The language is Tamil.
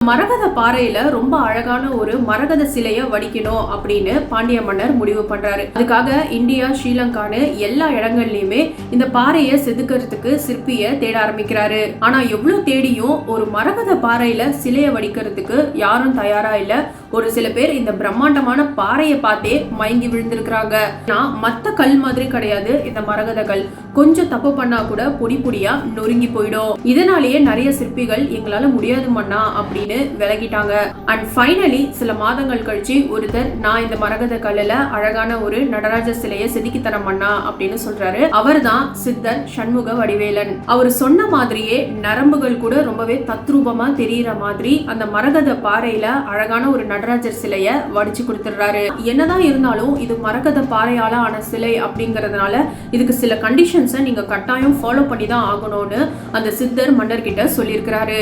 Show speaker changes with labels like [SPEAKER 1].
[SPEAKER 1] மரகத பாறையில ரொம்ப அழகான ஒரு மரகத சிலைய வடிக்கணும் அப்படின்னு பாண்டிய மன்னர் முடிவு பண்றாரு. அதுக்காக இந்தியா, ஸ்ரீலங்கான்னு எல்லா இடங்கள்லயுமே இந்த பாறையை செதுக்கிறதுக்கு சிற்பிய தேட ஆரம்பிக்கிறாரு. ஆனா எவ்வளவு தேடியும் ஒரு மரகத பாறையில சிலைய வடிக்கிறதுக்கு யாரும் தயாரா இல்ல. ஒரு சில பேர் இந்த பிரம்மாண்டமான பாறையை பார்த்தே மயங்கி விழுந்திருக்கிறாங்க. மத்த கல் மாதிரி கிடையாது இந்த மரகத கல். கொஞ்சம் தப்பு பண்ணா கூட பொடி பொடியா நொறுங்கி போயிடும். இதனாலேயே நிறைய சிற்பிகள் எங்களால முடியாது மன்னா அப்படின்னு விலகிட்டாங்க. அண்ட் ஃபைனலி சில மாதங்கள் கழிச்சு ஒருத்தர், நான் இந்த மரகத கல்லுல அழகான ஒரு நடராஜர் சிலையை செதுக்கி தர மன்னா அப்படின்னு சொல்றாரு. அவர் தான் சித்தர் சண்முக வடிவேலன். அவர் சொன்ன மாதிரியே நரம்புகள் கூட ரொம்பவே தத்ரூபமா தெரியற மாதிரி அந்த மரகத பாறையில அழகான ஒரு நடராஜர் சிலைய வடிச்சு கொடுத்துடுறாரு. என்னதான் இருந்தாலும் இது மரகத பாறையால ஆன சிலை அப்படிங்கறதுனால இதுக்கு சில கண்டிஷன்ஸை நீங்க கட்டாயம் ஃபாலோ பண்ணி தான் ஆகணும்னு அந்த சித்தர் மன்னர் கிட்ட சொல்லியிருக்கிறாரு.